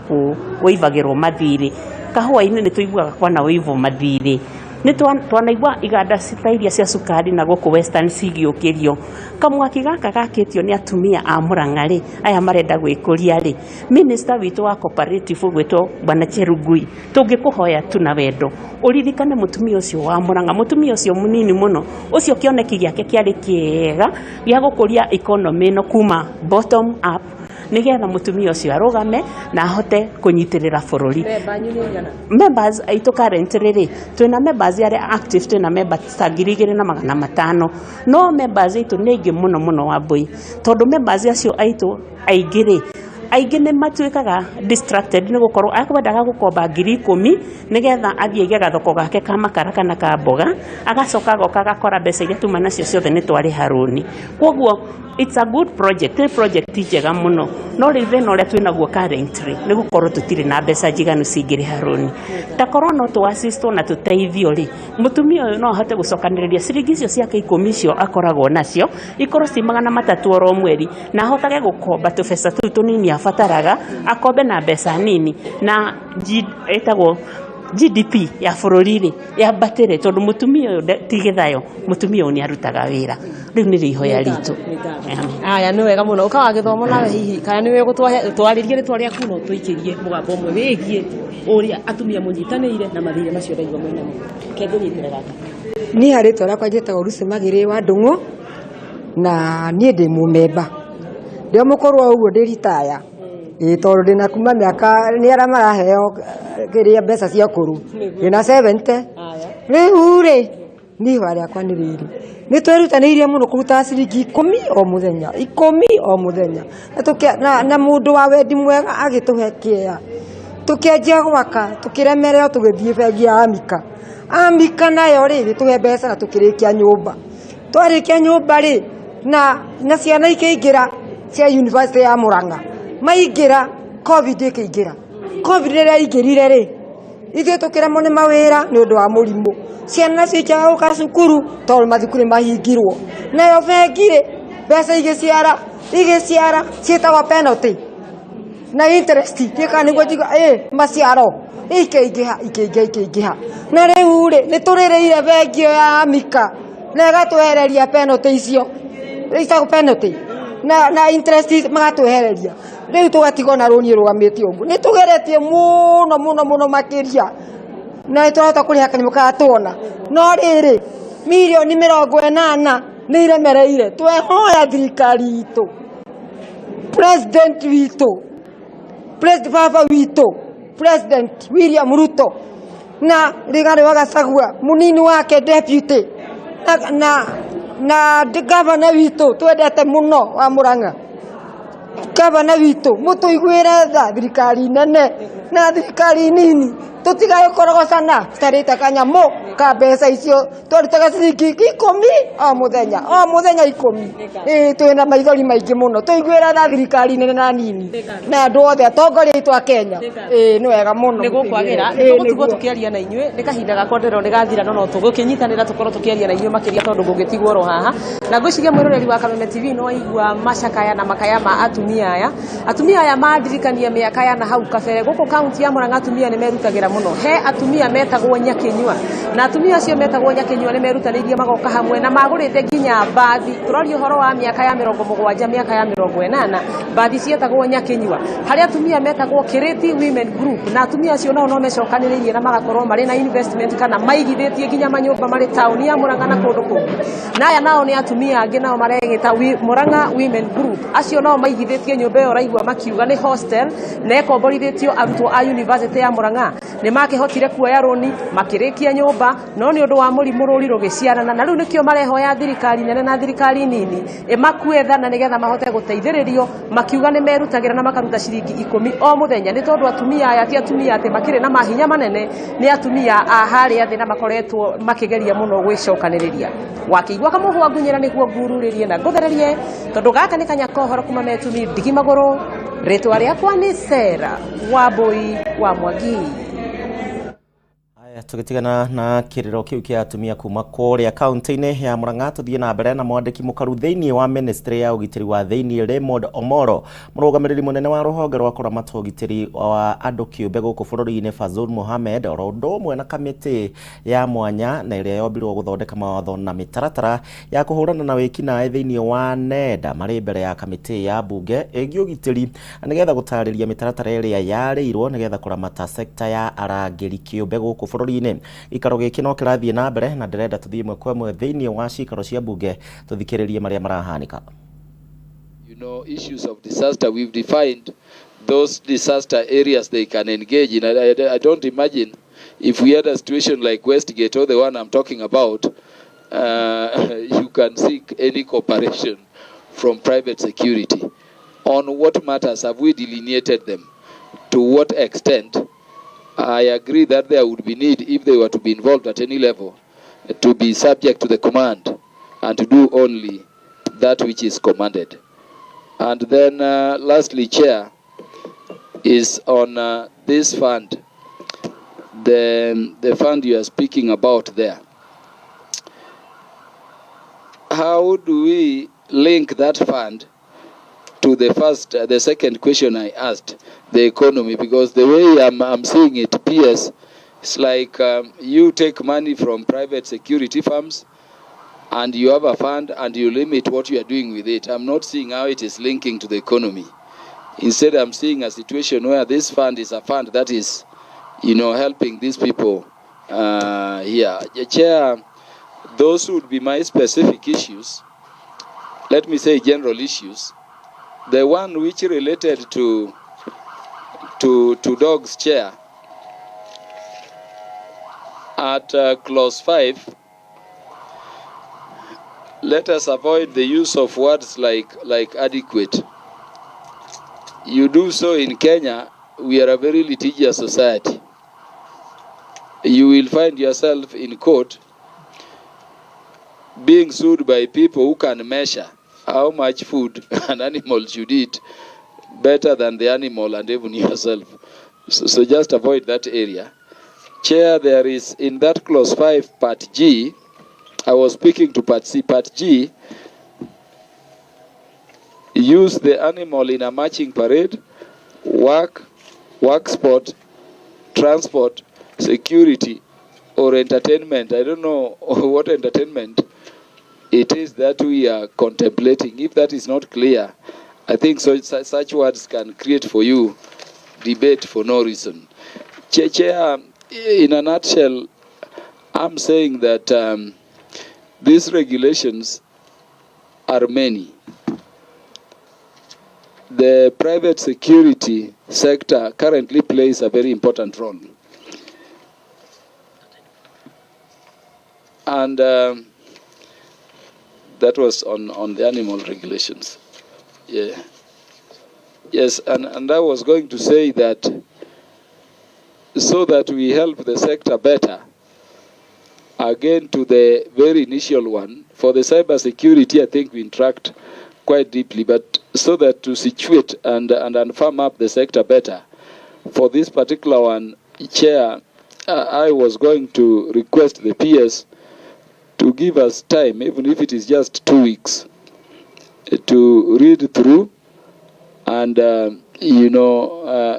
kũivagĩrwo mathirĩ kahũa-inĩ nĩ tũiguaga kwana wĩivwo mathirĩ nĩ twanaigua iganda ta iria cia cukari na gũkũ Western cigĩũkĩrio kamwaki gaka gakĩtio nĩ atumia a Murang'a rĩ aya marenda gwĩkũria rĩ minister witũ wa cooperative gwĩtwo Bwana Cherugui tũngĩkũhoya tu na wendo ũririkane mũtumia ũcio wa Murang'a mũtumia ũcio mũnini mũno ũcio kĩoneki gĩake kĩarĩ kĩega gĩa gũkũria economy no kuma bottom up nigetha mutumia ucio arugame na ahote kunyitĩrĩra bũrũri. Members aitũ currently rĩ twina members are active twina members ta 2,500 no members aitũ nĩ aingĩ mũno wa boy tondũ members acio aitũ aingĩ nĩ matuĩkaga distracted nĩ gũkorwo akwendaga gũkomba 10,000 nĩgetha athiĩ aige gathoko gake ka makara kana ka mboga agacoka goka gakora mbeca iria tuma nacio ciothe nĩ twarĩha rũni. Kwoguo it's a good project, nĩ project njega mũno no rĩu thĩna ũrĩa twĩnaguo currently nĩ gũkorwo tũtirĩ na mbeca njiganu cingĩrĩha rũni. Takorwo no tũ-assist na tũteithio rĩ mũtumia ũyũ no ahote gũcokanĩrĩria ciringi icio ciake 10 icio akoragwo nacio ikorwo ci 300 oro mweri na ahotage gũkomba tũbeca tũu tũnini abataraga akombe na mbeca nini na etagwo GDP ya bũrũri rĩ yambatĩre tondũ mũtumia ũyũ ti gĩthayo mũtumia ũyũ nĩ arutaga wĩra rĩu nĩ ihoya ritũ. Aya nĩ wega mũno ũkaga gĩthomo nawe hihi kana nĩ gũtwarĩria rĩtwa rĩaku no tũikĩrie mũgambo ũmwe wĩgiĩ ũrĩa atumia mũnyitanĩire na mathirĩ macio ndaigua mwena mũno kengũnyitĩra gaka. Niĩ harĩ rĩtwa rĩakwa njĩtagwo Lucy Magĩrĩ wa Ndũng'ũ na niĩ ndĩ mũmemba ndĩ mũkorwo ũguo ndĩ ritaya tondũ ndĩna kuma mĩaka nĩ arĩa maraheo kĩrĩa mbeca cia ũkũrũ ndĩna 70 rĩu rĩ ni wale kwa ni riri ni twerutanĩirie muno kuruta ciringi 10 o muthenya 10 o muthenya na mundu wa wendi mwega agituhe kĩea tukianjia gwaka tukiremerera tugithie bengi ya Amika nayo ri tuhe mbeca na tukirikia nyumba twarikia nyumba ri na ciana ikĩingĩra cia university ya Murang'a maingĩra covid ikĩingĩra covid rĩrĩa ingĩrire ri ithuĩ tukĩremwo nĩ mawĩra nĩ ũndũ wa mũrimũ ciana ciĩkĩra gũka cukuru tondũ mathukuru mahingirwo nayo bengi ri mbeca igĩciara ciĩtagwo penalty na interest tika niguo njiga maciaro ikĩingĩha na rĩu rĩ nĩ tũrĩrĩire bengi ya Amika na ĩgatwehereria penalty icio ĩtagwo penalty na interest magatwehereria rĩu tũgatigwo na rũni rũgamĩte ũguo nĩ tũgeretie mũno makĩria na tũrahota kũrĩha kanyamũ gatwona no rĩrĩ milioni 80 nĩ iremereire twehoya thirikari itũ president witũ baba witũ President William Ruto na Rigathi wa Gachagua munini wake deputy na governor witũ twendete muno wa Murang'a governor witũ mutuiguire tha thirikari nene na thirikari nini tutigaye korogocana citarĩte kanyamũ ka mbeca icio twarutaga ciringi 10 o muthenya 10 twina maithori maingĩ muno tuiguire tha thirikari nene na nini na andũ othe atongoria aitũ a Kenya nĩ wega muno nĩ gũkwagĩra nĩ tũgũtigwo tũkĩaria na inyuĩ nĩ kahinda gakwa ndĩrona nĩ gathira no tũgũkĩnyitanĩra tũkorwo tũkĩaria na inyuĩ makĩria tondũ ngũgĩtigwo ro haha na ngwĩciria mwĩroreri wa Kameme TV no aigua macakaya na makaya ma atumia aya mandirikania mĩaka ya na hau kabere gũkũ kaunti ya Murang'a atumia nĩ merutagĩra muno he atumia metagwo Nyakinyua na atumia acio metagwo Nyakinyua nĩ merutanĩirie magoka hamwe na magũrĩte nginya mbathi tũroria ũhoro wa mĩaka ya 70 mĩaka ya 80 mbathi cietagwo Nyakinyua harĩa atumia metagwo Kiriti Women Group na atumia acio no mecokanĩrĩirie na magakorwo marĩ na investment kana maigithĩtie nginya manyũmba marĩ taũni ya Murang'a na kũndũ kũngĩ na aya nao nĩ atumia angĩ nao maregĩta Murang'a Women Group acio nao maigithĩtie nyũmba ĩyo raigua makiuga nĩ hostel na ĩkomborithĩtio arutwo a university ya Murang'a nĩ makĩhotire kuoya rũni makĩrĩkia nyũmba no nĩ ũndũ wa mũrimũ rũri rũgĩciarana na rĩu nĩkĩo marehoya thirikari nene na thirikari nini ĩmakuetha na nĩgetha mahote gũteithĩrĩrio makiuga nĩ merutagĩra na makaruta ciringi 10 o mũthenya nĩ tondũ atumia aya ti atumia atĩ makĩrĩ na mahinya manene nĩ atumia a harĩa thĩ na makoretwo makĩgeria mũno gwĩcokanĩrĩria wakĩigua kamũhwa ngunyĩra nĩguo ngururĩrie na ngũthererie tondũ gaka nĩ kanya kohoro kuma metumi ndigi magũrũ rĩtwa rĩakwa nĩ Sera Wambui wa Mwangi. Tũgĩtigana na kĩrĩro kĩu kĩa atumia kuma kũrĩa kaunti-inĩ ya Murang'a tuthiĩ na mbere na mwandĩki mũkaru thĩinĩ wa ministry ya ũgitĩri wa thĩinĩ Raymond Omoro mũrũgamĩrĩri mũnene wa rũhonge rwa kũramata ũgitĩri wa andũ kĩũmbe gũkũ bũrũri-inĩ Fazul Mohammed oro ũndũ ũmwe na kamĩtĩ ya mwanya na ĩrĩa yombirwo gũthondeka mawatho na mĩtaratara ya kũhũrana na wĩkinaĩ thĩinĩ wa nenda marĩ mbere ya kamĩtĩ ya mbunge ĩgiĩ ũgitĩri nĩgetha gũtarĩria mĩtaratara ĩrĩa yarĩirwo nĩgetha kũramata sekta ya arangĩri kĩũmbe gũkũ bũrũri ikaro gĩkĩ no kĩrathiĩ na mbere na ndĩrenda tũthiĩ ĩmwe kwa ĩmwe thĩinĩ wa cikaro cia mbunge tũthikĩrĩrie marĩa marahanĩka. Issues of disaster, we've defined those disaster areas they can engage in. I don't imagine if we had a situation like Westgate or the one I'm talking about, you can seek any cooperation from private security. On what matters have we delineated them? To what extent? I agree that there would be need, if they were to be involved at any level, to be subject to the command and to do only that which is commanded. And then lastly, Chair, is on this fund, the fund you are speaking about there. How do we link that fund to the second question I asked, the economy? Because the way I'm seeing it, PS, it's like you take money from private security firms and you have a fund and you limit what you are doing with it. I'm not seeing how it is linking to the economy. Instead, I'm seeing a situation where this fund is a fund that is, helping these people here. Chair, those would be my specific issues. Let me say general issues. The one which related to dogs, Chair, at clause 5, let us avoid the use of words like adequate. You do so in Kenya, we are a very litigious society. You will find yourself in court being sued by people who can measure how much food an animal should eat better than the animal and even yourself. So just avoid that area. Chair, there is in that clause 5, part G, I was speaking to part C. Part G, use the animal in a marching parade, work sport, transport, security, or entertainment. I don't know what entertainment it is that we are contemplating. If that is not clear, I think such words can create for you debate for no reason. Chair, in a nutshell, I'm saying that these regulations are many. The private security sector currently plays a very important role. And that was on the animal regulations. Yeah. Yes, and I was going to say that so that we help the sector better, again to the very initial one, for the cyber security, I think we interact quite deeply, but so that to situate and firm up the sector better, for this particular one, Chair, I was going to request the PS to give us time, even if it is just 2 weeks, to read through and,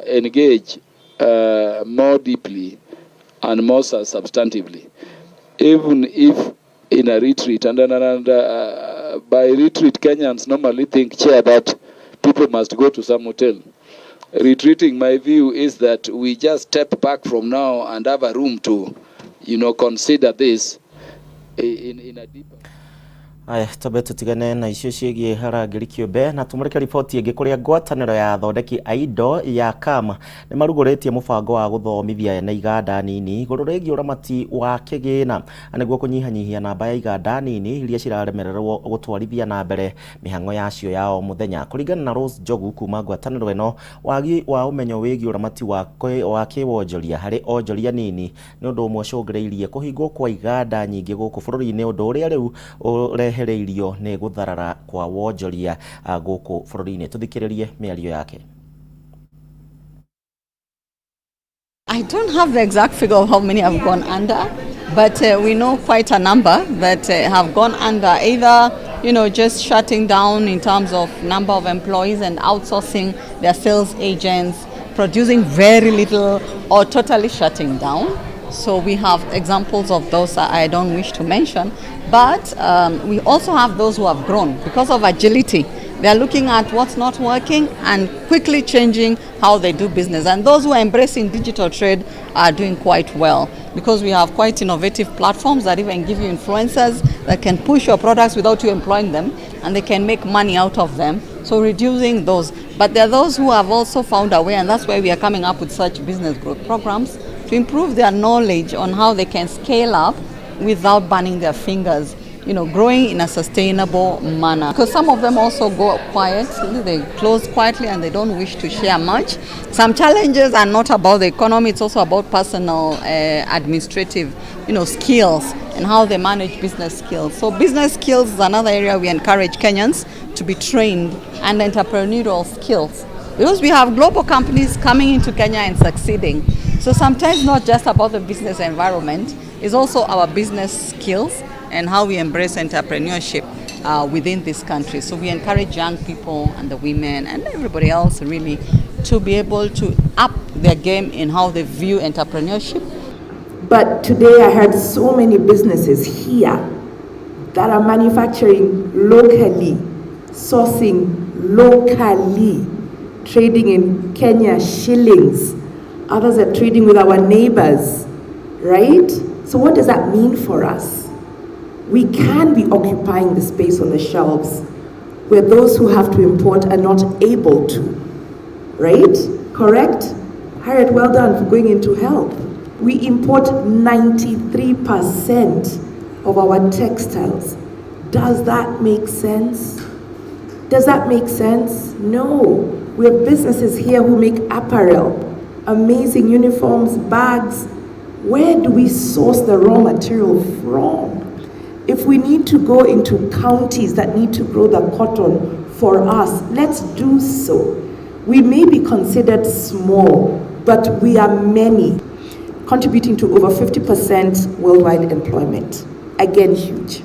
engage more deeply and more substantively, even if in a retreat. And by retreat, Kenyans normally think, Chair, that people must go to some hotel. Retreating, my view is that we just step back from now and have a room to, consider this in a deeper. Aya tobe tutigane na icio ciegie harangĩri kĩũmbe na tumũrĩke riboti ĩngĩ kũrĩa ngwatanĩro ya athondeki a indo ya KAM nĩ marugũrĩtie mũbango wa gũthomithia na iganda nini igũrũ rĩgiĩ ũramati wa kĩgĩna nĩguo kũnyihanyihia namba ya iganda nini iria ciraremererwo gũtwarithia na mbere mĩhang'o yacio ya o mũthenya. Kũringana na Rose Njogu kuma ngwatanĩro ĩno, wagi wa ũmenyo wĩgiĩ ũramati wa kĩwonjoria harĩ onjoria nini nĩ ũndũ ũmwe ũcũngĩrĩirie kũhingwo kwa iganda nyingĩ gũkũ bũrũri-inĩ, ũndũ ũrĩa rĩu ũrehereirio nĩ gũtharara kwa wonjoria gũkũ bũrũri-inĩ. Tũthikĩrĩrie mĩario yake. I don't have the exact figure of how many have gone under, but we know quite a number that have gone under, either just shutting down in terms of number of employees and outsourcing their sales agents, producing very little, or totally shutting down. So we have examples of those that I don't wish to mention, but we also have those who have grown because of agility. They are looking at what's not working and quickly changing how they do business. And those who are embracing digital trade are doing quite well because we have quite innovative platforms that even give you influencers that can push your products without you employing them, and they can make money out of them. So reducing those. But there are those who have also found a way, and that's why we are coming up with such business growth programs to improve their knowledge on how they can scale up without burning their fingers, growing in a sustainable manner. Because some of them also go quiet, they close quietly and they don't wish to share much. Some challenges are not about the economy, it's also about personal administrative skills and how they manage business skills. So business skills is another area we encourage Kenyans to be trained, and entrepreneurial skills. Because we have global companies coming into Kenya and succeeding. So sometimes not just about the business environment, it's also our business skills and how we embrace entrepreneurship within this country. So we encourage young people and the women and everybody else really to be able to up their game in how they view entrepreneurship. But today I heard so many businesses here that are manufacturing locally, sourcing locally, trading in Kenya shillings. Others are trading with our neighbors, right? So what does that mean for us? We can be occupying the space on the shelves where those who have to import are not able to, right? Correct? Harriet, well done for going into health. We import 93% of our textiles Does that make sense? Does that make sense? No. We have businesses here who make apparel, amazing uniforms, bags. Where do we source the raw material from? If we need to go into counties that need to grow the cotton for us, let's do so. We may be considered small, but we are many, contributing to over 50% worldwide employment. Again, huge.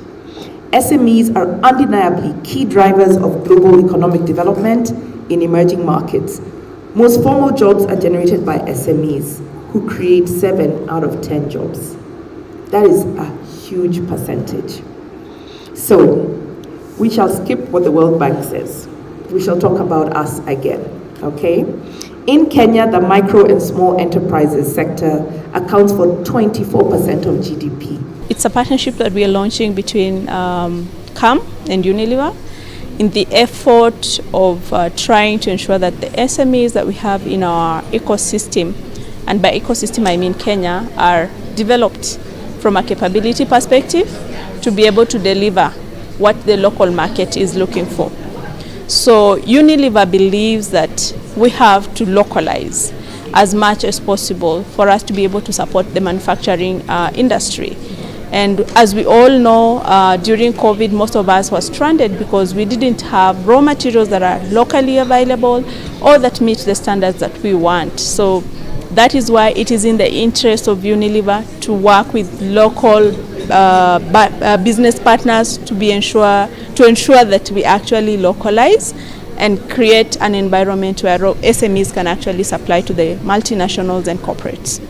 SMEs are undeniably key drivers of global economic development in emerging markets. Most formal jobs are generated by SMEs, who create 7 out of 10 jobs. That is a huge percentage. So, we shall skip what the World Bank says. We shall talk about us again, okay? In Kenya, the micro and small enterprises sector accounts for 24% of GDP. It's a partnership that we are launching between CAM and Unilever in the effort of trying to ensure that the SMEs that we have in our ecosystem, and by ecosystem I mean Kenya, are developed from a capability perspective to be able to deliver what the local market is looking for. So Unilever believes that we have to localize as much as possible for us to be able to support the manufacturing industry. And as we all know, during COVID, most of us were stranded because we didn't have raw materials that are locally available or that meet the standards that we want. So that is why it is in the interest of Unilever to work with local business partners to ensure that we actually localize and create an environment where SMEs can actually supply to the multinationals and corporates.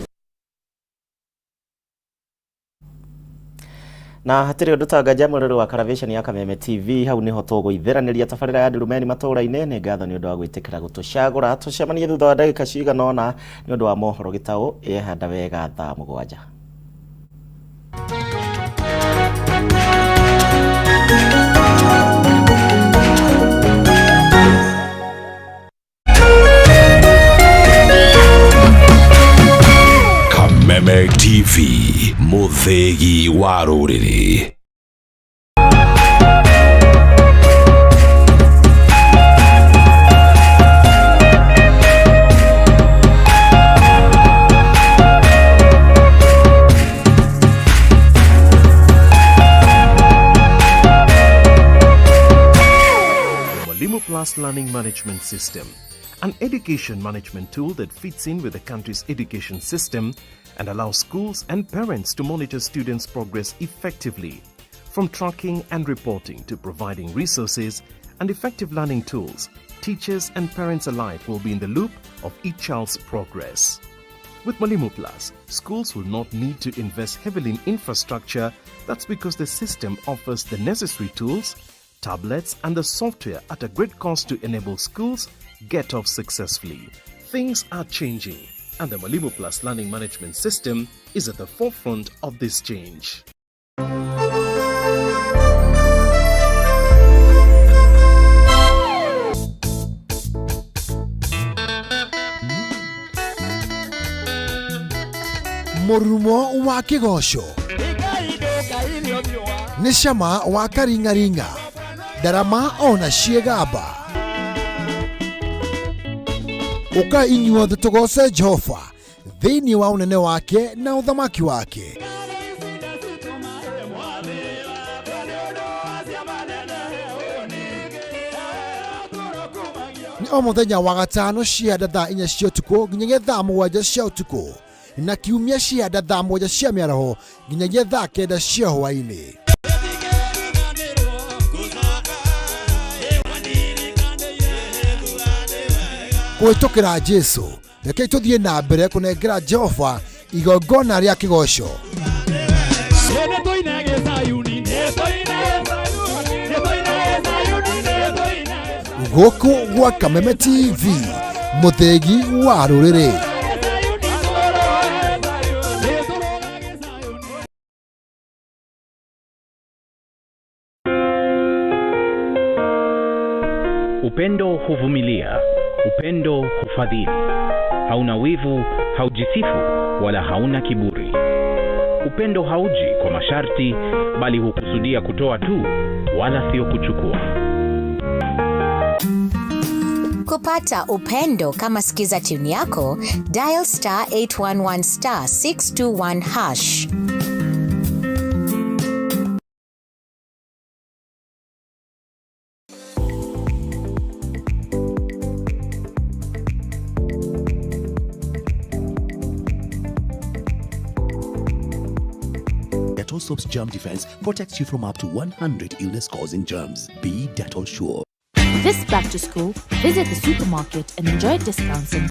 Na hatire undu tangaja mururu wa Karavation ya Kameme TV hau niho tuguitheraniria tabarira ya Ndurumeni matura-ine ni ngatho ni undu wa gwitikira gutucagura tucemanie thutha wa ndagika cigana ona ni undu wa mohoro gitau ehanda wega thaa 7. Kameme TV, muthegi wa ruriri. Mwalimu Plus Learning Management System, an education management tool that fits in with the country's education system and allows schools and parents to monitor students' progress effectively. From tracking and reporting to providing resources and effective learning tools, teachers and parents alike will be in the loop of each child's progress. With Mwalimu Plus, schools will not need to invest heavily in infrastructure. That's because the system offers the necessary tools, tablets and the software at a great cost to enable schools get off successfully. Things are changing, and the Mwalimu Plus Learning Management System is at the forefront of this change. Murumo wa kigosho ni cama wa karingaringa darama ona ciegamba uka inyuothe tugoce Jehova thiini wa unene wake na uthamaki wake. Ni o muthenya wa gatano cianda thaa 4 cia utuku nginyagia thaa 7 cia utuku na kiumia cianda thaa 1 cia miaraho nginyagia thaa 9 cia hwaini. Kuitukira Jesu reke tuthie na mbere kunengera Jehova igongona ria kigosho. Guku gwa Kameme TV, muthegi wa ruriri. Upendo huvumilia, upendo hufadhili. Hauna wivu, haujisifu, wala hauna kiburi. Upendo hauji kwa masharti, bali hukusudia kutoa tu wala sio kuchukua. Kupata upendo kama sikiza tune yako, dial *811 *621#. Dettol Soap's germ defense protects you from up to 100 illness-causing germs. Be Dettol sure. This back to school, visit the supermarket and enjoy discounts in